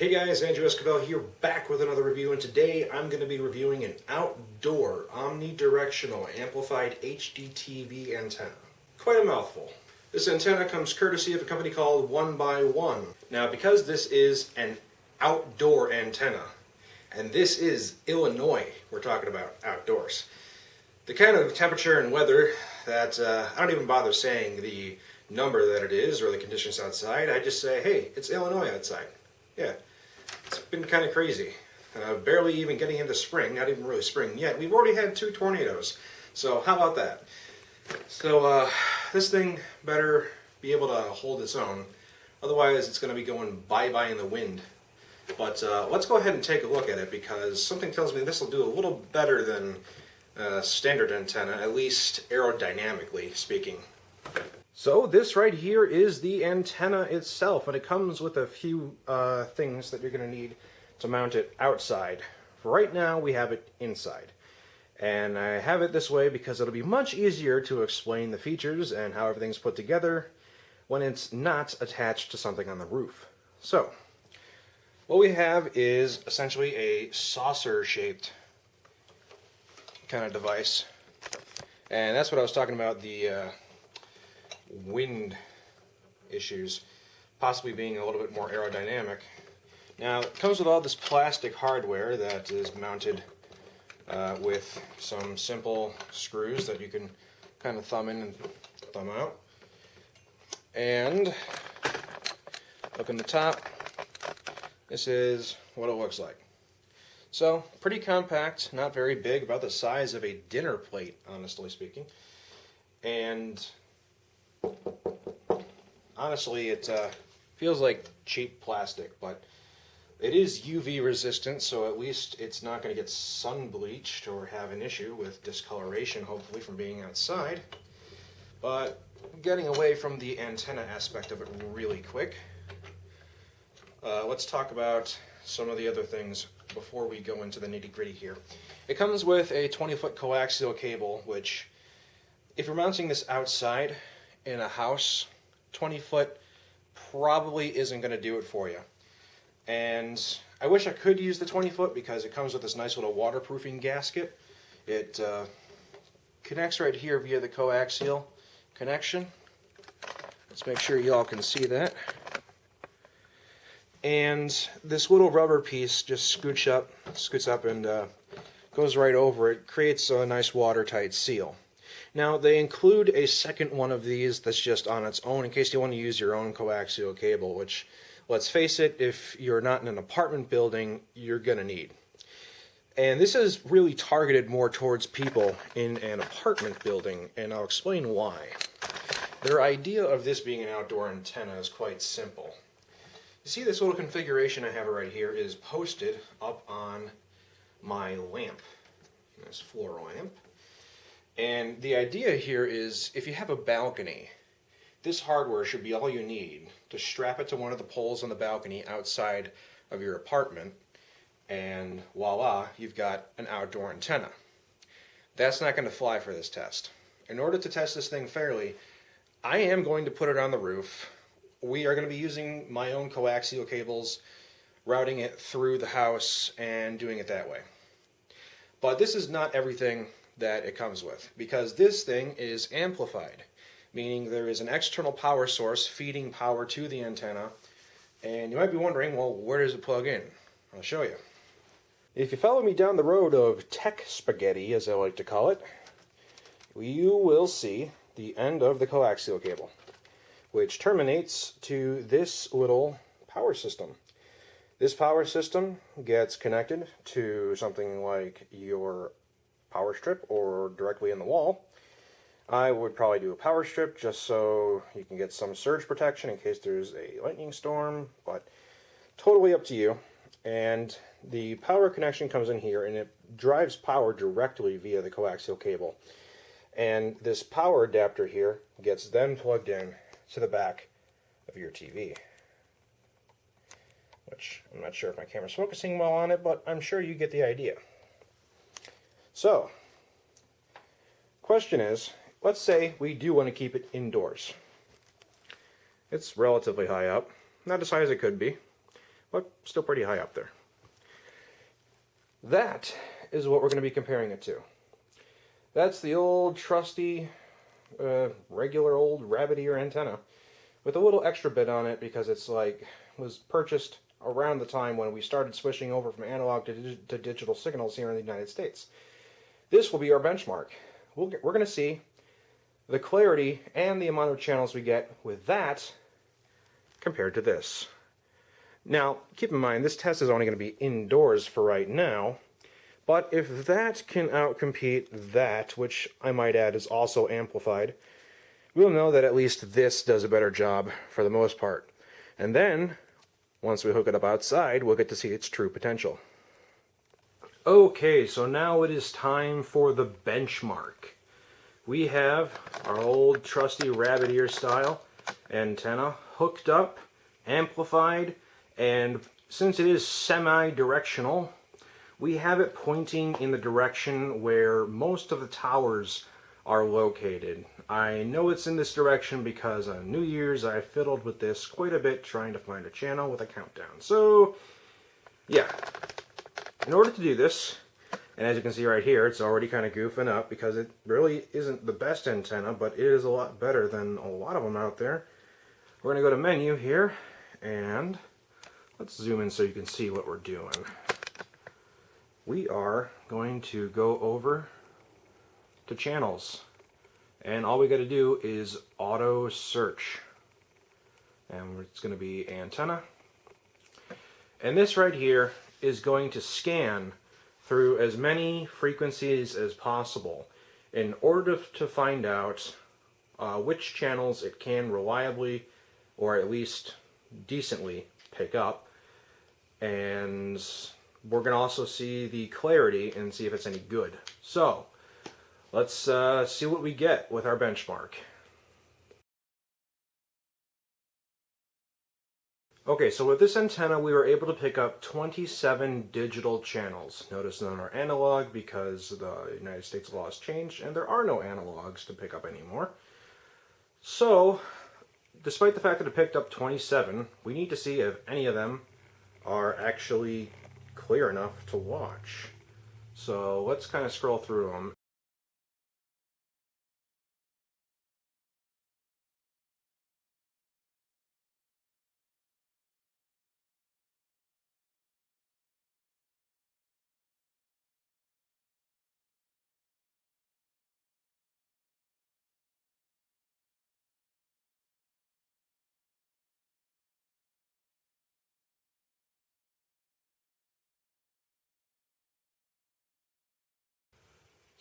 Hey guys, Andrew Esquivel here, back with another review, and today I'm going to be reviewing an outdoor omnidirectional amplified HDTV antenna. Quite a mouthful. This antenna comes courtesy of a company called 1byone. Now, because this is an outdoor antenna, and this is Illinois we're talking about, outdoors, the kind of temperature and weather that I don't even bother saying the number that it is or the conditions outside. I just say, hey, it's Illinois outside. Yeah. It's been kind of crazy. Barely even getting into spring, not even really spring yet. We've already had 2 tornadoes. So how about that? So this thing better be able to hold its own. Otherwise it's going to be going bye-bye in the wind. But let's go ahead and take a look at it, because something tells me this will do a little better than standard antenna, at least aerodynamically speaking. So this right here is the antenna itself, and it comes with a few things that you're going to need to mount it outside. For right now, we have it inside. And I have it this way because it'll be much easier to explain the features and how everything's put together when it's not attached to something on the roof. So, what we have is essentially a saucer-shaped kind of device. And that's what I was talking about, the wind issues possibly being a little bit more aerodynamic. Now, it comes with all this plastic hardware that is mounted with some simple screws that you can kind of thumb in and thumb out. And look in the top, this is what it looks like. So, pretty compact, not very big, about the size of a dinner plate, honestly speaking. And honestly, it feels like cheap plastic, but it is UV resistant, so at least it's not going to get sun bleached or have an issue with discoloration, hopefully, from being outside. But getting away from the antenna aspect of it really quick, let's talk about some of the other things before we go into the nitty-gritty here. It comes with a 20-foot coaxial cable, which, if you're mounting this outside in a house, 20 foot probably isn't going to do it for you. And I wish I could use the 20 foot because it comes with this nice little waterproofing gasket. It connects right here via the coaxial connection. Let's make sure y'all can see that. And this little rubber piece just scoots up and goes right over it, creates a nice watertight seal. Now, they include a second one of these that's just on its own in case you want to use your own coaxial cable, which, let's face it, if you're not in an apartment building, you're going to need. And this is really targeted more towards people in an apartment building, and I'll explain why. Their idea of this being an outdoor antenna is quite simple. You see this little configuration I have right here is posted up on my lamp, this floor lamp. And the idea here is, if you have a balcony, this hardware should be all you need to strap it to one of the poles on the balcony outside of your apartment, and voila, you've got an outdoor antenna. That's not going to fly for this test. In order to test this thing fairly, I am going to put it on the roof. We are going to be using my own coaxial cables, routing it through the house, and doing it that way. But this is not everything that it comes with, because this thing is amplified, meaning there is an external power source feeding power to the antenna. And you might be wondering, well, where does it plug in? I'll show you. If you follow me down the road of tech spaghetti, as I like to call it, you will see the end of the coaxial cable, which terminates to this little power system. This power system gets connected to something like your power strip or directly in the wall. I would probably do a power strip just so you can get some surge protection in case there's a lightning storm, but totally up to you. And the power connection comes in here, and it drives power directly via the coaxial cable. And this power adapter here gets then plugged in to the back of your TV, which I'm not sure if my camera's focusing well on it, but I'm sure you get the idea. So, question is, let's say we do want to keep it indoors. It's relatively high up, not as high as it could be, but still pretty high up there. That is what we're going to be comparing it to. That's the old trusty, regular old rabbit ear antenna with a little extra bit on it because it's was purchased around the time when we started switching over from analog to digital signals here in the United States. This will be our benchmark. We're going to see the clarity and the amount of channels we get with that compared to this. Now, keep in mind, this test is only going to be indoors for right now, but if that can outcompete that, which I might add is also amplified, we'll know that at least this does a better job for the most part. And then, once we hook it up outside, we'll get to see its true potential. Okay, so now it is time for the benchmark. We have our old trusty rabbit ear style antenna hooked up, amplified, and since it is semi-directional, we have it pointing in the direction where most of the towers are located. I know it's in this direction because on New Year's I fiddled with this quite a bit trying to find a channel with a countdown. So, yeah. In order to do this, and as you can see right here, it's already kind of goofing up because it really isn't the best antenna, but it is a lot better than a lot of them out there. We're going to go to menu here, and let's zoom in so you can see what we're doing. We are going to go over to channels, and all we got to do is auto search, and it's going to be antenna, and this right here is going to scan through as many frequencies as possible in order to find out which channels it can reliably or at least decently pick up. And we're going to also see the clarity and see if it's any good. So let's see what we get with our benchmark. Okay, so with this antenna we were able to pick up 27 digital channels. Notice none are analog because the United States law has changed and there are no analogs to pick up anymore. So, despite the fact that it picked up 27, we need to see if any of them are actually clear enough to watch. So let's kind of scroll through them.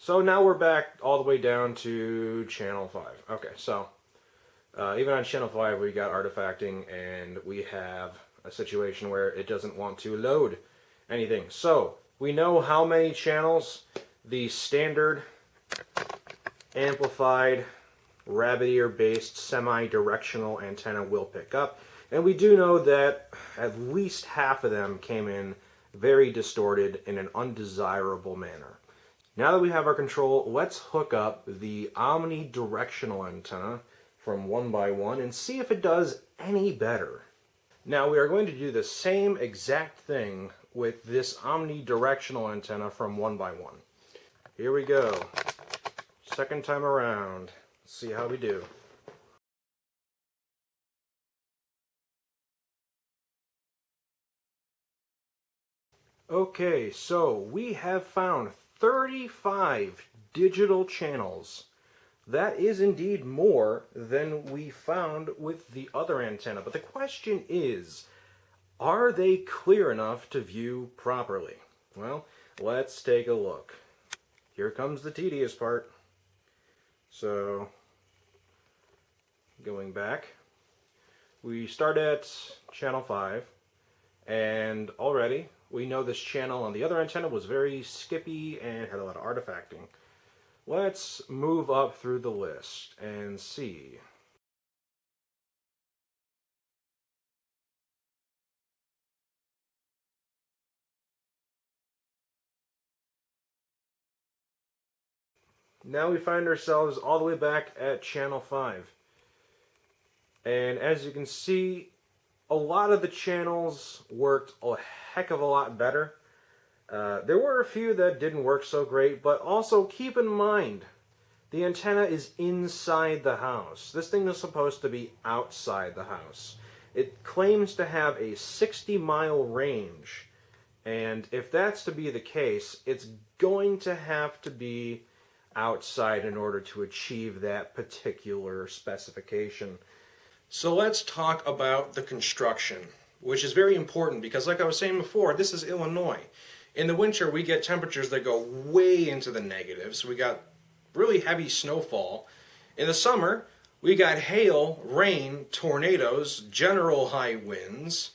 So now we're back all the way down to channel 5. Okay, so even on channel 5 we got artifacting and we have a situation where it doesn't want to load anything. So we know how many channels the standard amplified rabbit ear based semi-directional antenna will pick up, and we do know that at least half of them came in very distorted in an undesirable manner. Now that we have our control, let's hook up the omnidirectional antenna from 1byone and see if it does any better. Now we are going to do the same exact thing with this omnidirectional antenna from 1byone. Here we go. Second time around. Let's see how we do. Okay, so we have found 35 digital channels. That is indeed more than we found with the other antenna. But the question is, are they clear enough to view properly? Well, let's take a look. Here comes the tedious part. So, going back, we start at channel 5, and already we know this channel on the other antenna was very skippy and had a lot of artifacting. Let's move up through the list and see. Now we find ourselves all the way back at channel 5. And as you can see, a lot of the channels worked a heck of a lot better. There were a few that didn't work so great, but also keep in mind, the antenna is inside the house. This thing is supposed to be outside the house. It claims to have a 60-mile range, and if that's to be the case, it's going to have to be outside in order to achieve that particular specification. So let's talk about the construction, which is very important because, like I was saying before, this is Illinois. In the winter, we get temperatures that go way into the negatives. We got really heavy snowfall. In the summer, we got hail, rain, tornadoes, general high winds.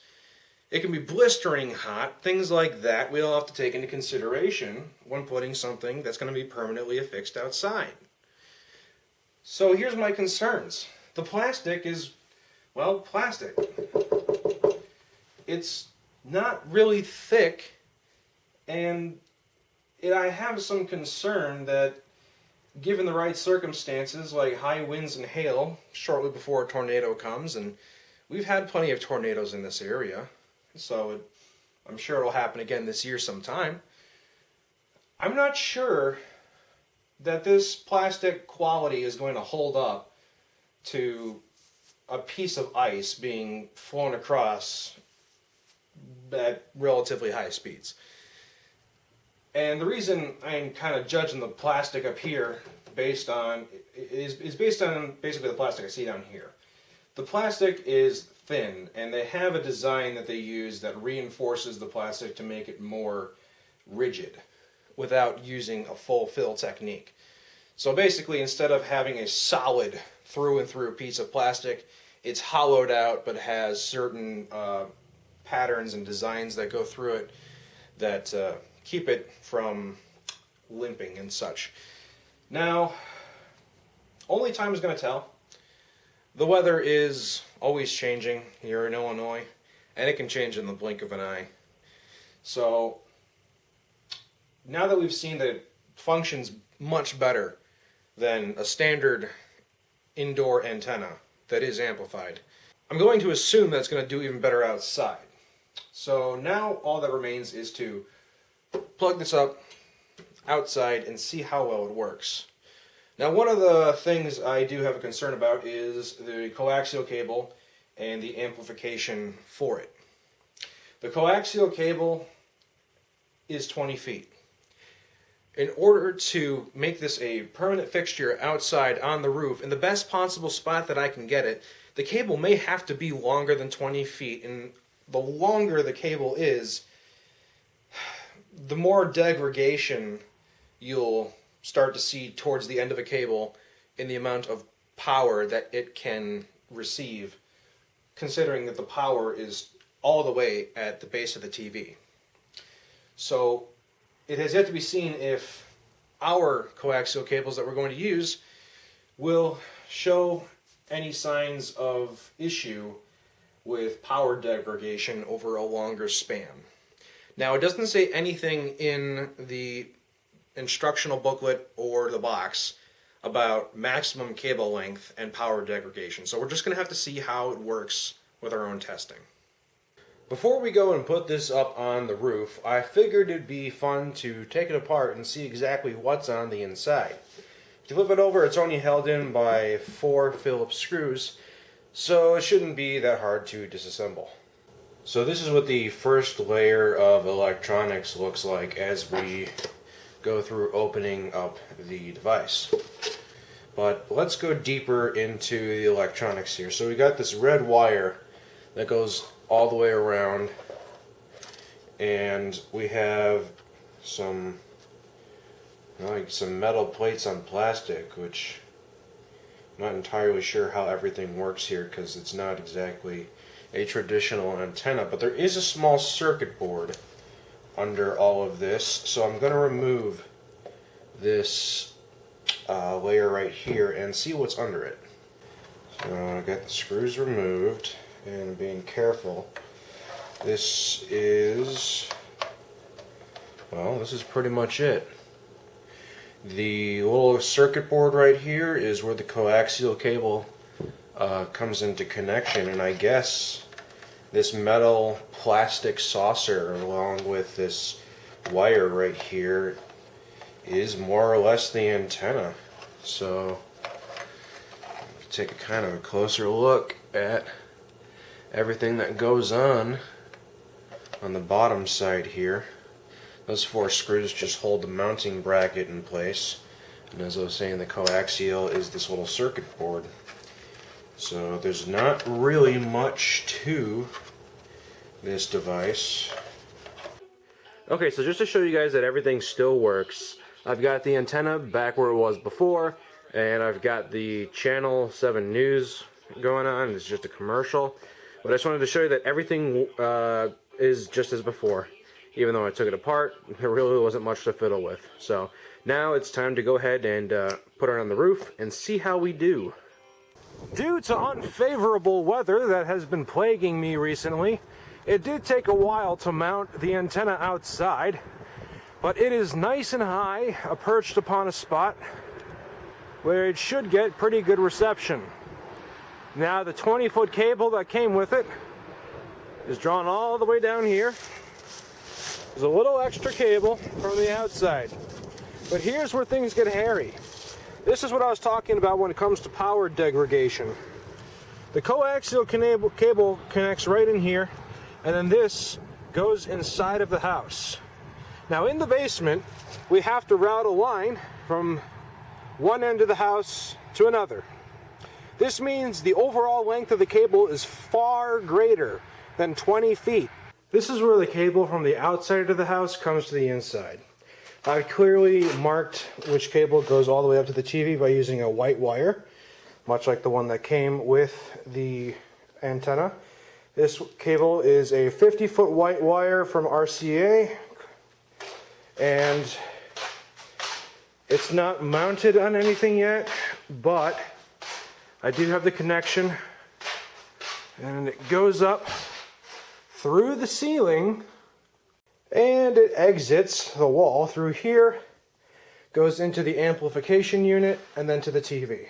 It can be blistering hot, things like that we all have to take into consideration when putting something that's going to be permanently affixed outside. So here's my concerns. The plastic is, well, plastic. It's not really thick, and I have some concern that given the right circumstances, like high winds and hail, shortly before a tornado comes, and we've had plenty of tornadoes in this area, so I'm sure it'll happen again this year sometime. I'm not sure that this plastic quality is going to hold up to a piece of ice being flown across at relatively high speeds. And the reason I'm kind of judging the plastic up here based on basically the plastic I see down here. The plastic is thin, and they have a design that they use that reinforces the plastic to make it more rigid without using a full fill technique. So basically, instead of having a solid through and through piece of plastic, it's hollowed out but has certain patterns and designs that go through it that keep it from limping and such. Now, only time is going to tell. The weather is always changing here in Illinois, and it can change in the blink of an eye. So, now that we've seen that it functions much better than a standard indoor antenna that is amplified, I'm going to assume that it's going to do even better outside. So now all that remains is to plug this up outside and see how well it works. Now, one of the things I do have a concern about is the coaxial cable and the amplification for it. The coaxial cable is 20 feet. In order to make this a permanent fixture outside on the roof in the best possible spot that I can get it, the cable may have to be longer than 20 feet, and the longer the cable is, the more degradation you'll start to see towards the end of a cable in the amount of power that it can receive, considering that the power is all the way at the base of the TV. So it has yet to be seen if our coaxial cables that we're going to use will show any signs of issue with power degradation over a longer span. Now, it doesn't say anything in the instructional booklet or the box about maximum cable length and power degradation, so we're just going to have to see how it works with our own testing. Before we go and put this up on the roof, I figured it'd be fun to take it apart and see exactly what's on the inside. To flip it over, it's only held in by 4 Phillips screws, so it shouldn't be that hard to disassemble. So this is what the first layer of electronics looks like as we go through opening up the device. But let's go deeper into the electronics here. So we got this red wire that goes all the way around, and we have some metal plates on plastic, which I'm not entirely sure how everything works here because it's not exactly a traditional antenna, but there is a small circuit board under all of this, so I'm going to remove this layer right here and see what's under it. So I got the screws removed, and being careful, this is pretty much it. The little circuit board right here is where the coaxial cable comes into connection, and I guess this metal plastic saucer along with this wire right here is more or less the antenna. So take a kind of a closer look at everything that goes on the bottom side here. Those 4 screws just hold the mounting bracket in place, and as I was saying, the coaxial is this little circuit board. So there's not really much to this device. Okay, so just to show you guys that everything still works, I've got the antenna back where it was before, and I've got the Channel 7 news going on. It's just a commercial, but I just wanted to show you that everything is just as before. Even though I took it apart, there really wasn't much to fiddle with. So now it's time to go ahead and put it on the roof and see how we do. Due to unfavorable weather that has been plaguing me recently, it did take a while to mount the antenna outside, but it is nice and high, perched upon a spot where it should get pretty good reception. Now the 20-foot cable that came with it is drawn all the way down here. There's a little extra cable from the outside. But here's where things get hairy. This is what I was talking about when it comes to power degradation. The coaxial cable connects right in here, and then this goes inside of the house. Now in the basement, we have to route a line from one end of the house to another. This means the overall length of the cable is far greater than 20 feet. This is where the cable from the outside of the house comes to the inside. I clearly marked which cable goes all the way up to the TV by using a white wire, much like the one that came with the antenna. This cable is a 50-foot white wire from RCA, and it's not mounted on anything yet, but I do have the connection, and it goes up through the ceiling, and it exits the wall through here, goes into the amplification unit, and then to the TV.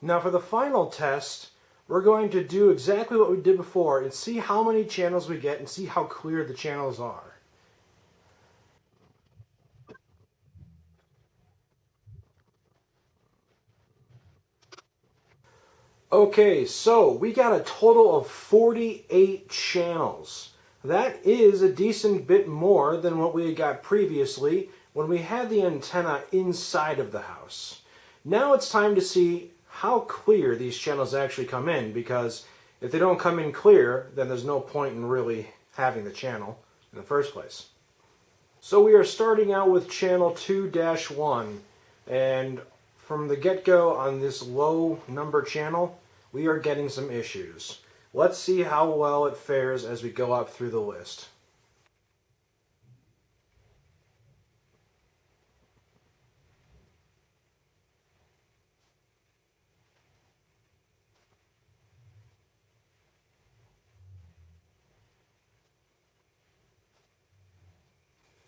Now for the final test, we're going to do exactly what we did before and see how many channels we get and see how clear the channels are. Okay, so we got a total of 48 channels. That is a decent bit more than what we had got previously when we had the antenna inside of the house. Now it's time to see how clear these channels actually come in, because if they don't come in clear, then there's no point in really having the channel in the first place. So we are starting out with channel 2-1, and from the get-go on this low number channel, we are getting some issues. Let's see how well it fares as we go up through the list.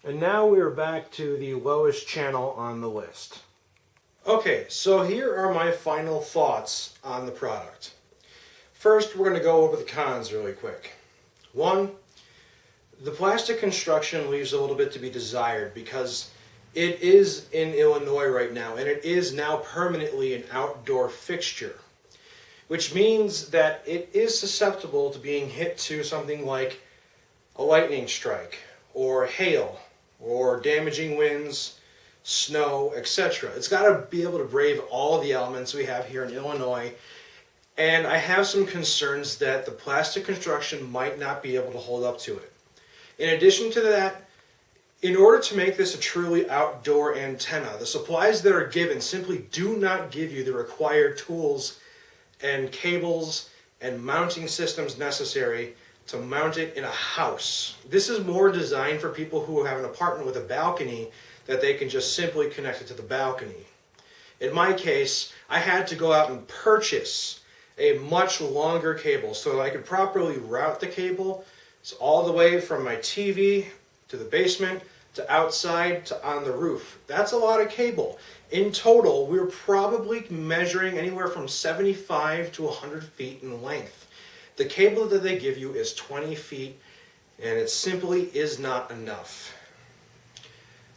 And now we are back to the lowest channel on the list. Okay, so here are my final thoughts on the product. First, we're going to go over the cons really quick. One, the plastic construction leaves a little bit to be desired because it is in Illinois right now, and it is now permanently an outdoor fixture, which means that it is susceptible to being hit to something like a lightning strike, or hail, or damaging winds, snow, etc. It's got to be able to brave all the elements we have here in Illinois, and I have some concerns that the plastic construction might not be able to hold up to it. In addition to that, in order to make this a truly outdoor antenna, the supplies that are given simply do not give you the required tools and cables and mounting systems necessary to mount it in a house. This is more designed for people who have an apartment with a balcony that they can just simply connect it to the balcony. In my case, I had to go out and purchase a much longer cable so that I could properly route the cable all the way from my TV to the basement to outside to on the roof. That's a lot of cable. In total, we're probably measuring anywhere from 75 to 100 feet in length. The cable that they give you is 20 feet, and it simply is not enough.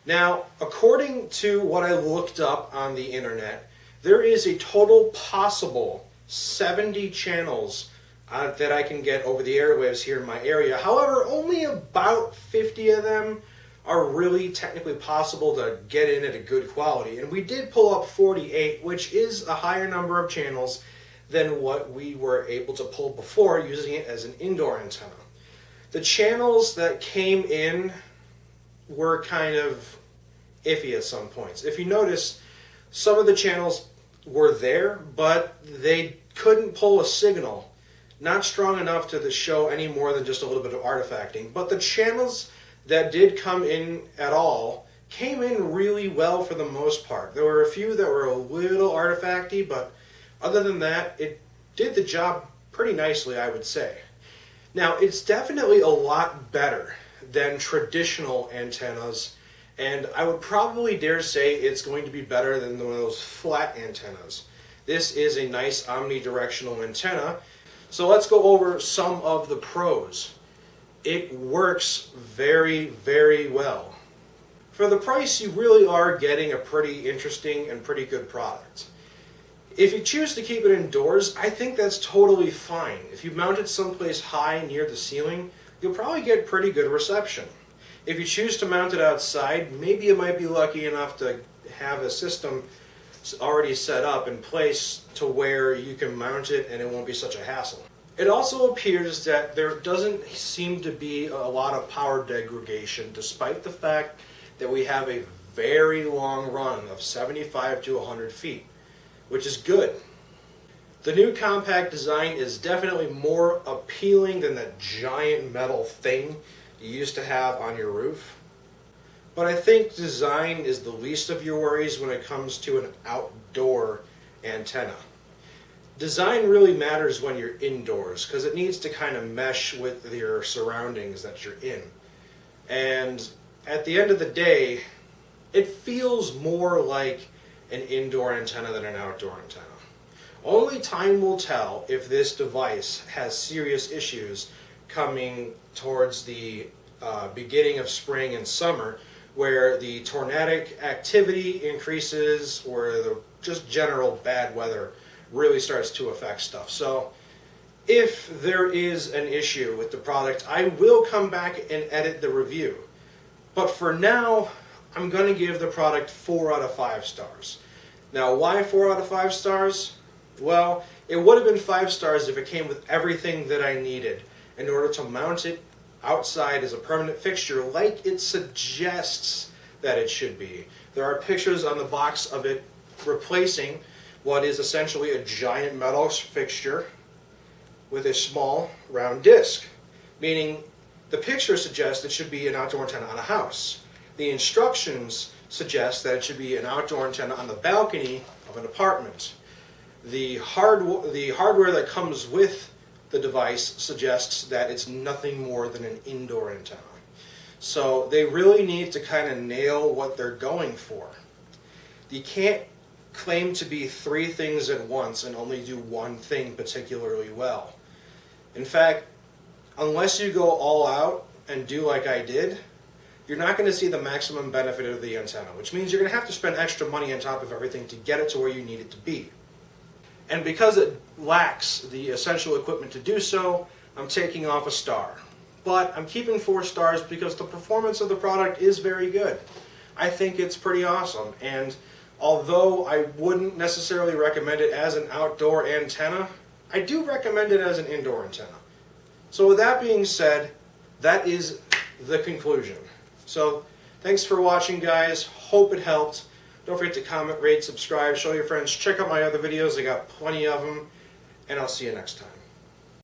Now, according to what I looked up on the internet, there is a total possible 70 channels that I can get over the airwaves here in my area. However, only about 50 of them are really technically possible to get in at a good quality. And we did pull up 48, which is a higher number of channels than what we were able to pull before using it as an indoor antenna. The channels that came in were kind of iffy at some points. If you notice, some of the channels were there, but they couldn't pull a signal. Not strong enough to show any more than just a little bit of artifacting. But the channels that did come in at all came in really well for the most part. There were a few that were a little artifacty, but other than that, it did the job pretty nicely, I would say. Now, it's definitely a lot better than traditional antennas, and I would probably dare say it's going to be better than one of those flat antennas. This is a nice omnidirectional antenna. So let's go over some of the pros. It works very, very well. For the price, you really are getting a pretty interesting and pretty good product. If you choose to keep it indoors, I think that's totally fine. If you mount it someplace high near the ceiling, you'll probably get pretty good reception. If you choose to mount it outside, maybe you might be lucky enough to have a system already set up in place to where you can mount it and it won't be such a hassle. It also appears that there doesn't seem to be a lot of power degradation, despite the fact that we have a very long run of 75 to 100 feet, which is good. The new compact design is definitely more appealing than that giant metal thing you used to have on your roof. But I think design is the least of your worries when it comes to an outdoor antenna. Design really matters when you're indoors because it needs to kind of mesh with your surroundings that you're in. And at the end of the day, it feels more like an indoor antenna than an outdoor antenna. Only time will tell if this device has serious issues coming towards the beginning of spring and summer, where the tornadic activity increases or the just general bad weather really starts to affect stuff. So if there is an issue with the product, I will come back and edit the review. But for now, I'm going to give the product 4 out of 5 stars. Now, why 4 out of 5 stars? Well, it would have been 5 stars if it came with everything that I needed in order to mount it outside as a permanent fixture like it suggests that it should be. There are pictures on the box of it replacing what is essentially a giant metal fixture with a small round disc, meaning the picture suggests it should be an outdoor antenna on a house. The instructions suggest that it should be an outdoor antenna on the balcony of an apartment. The hardware that comes with the device suggests that it's nothing more than an indoor antenna. So they really need to kind of nail what they're going for. You can't claim to be 3 things at once and only do one thing particularly well. In fact, unless you go all out and do like I did, you're not going to see the maximum benefit of the antenna, which means you're going to have to spend extra money on top of everything to get it to where you need it to be. And because it lacks the essential equipment to do so, I'm taking off a star. But I'm keeping 4 stars because the performance of the product is very good. I think it's pretty awesome, and although I wouldn't necessarily recommend it as an outdoor antenna, I do recommend it as an indoor antenna. So with that being said, that is the conclusion. So thanks for watching, guys. Hope it helped. Don't forget to comment, rate, subscribe, show your friends, check out my other videos. I got plenty of them, and I'll see you next time.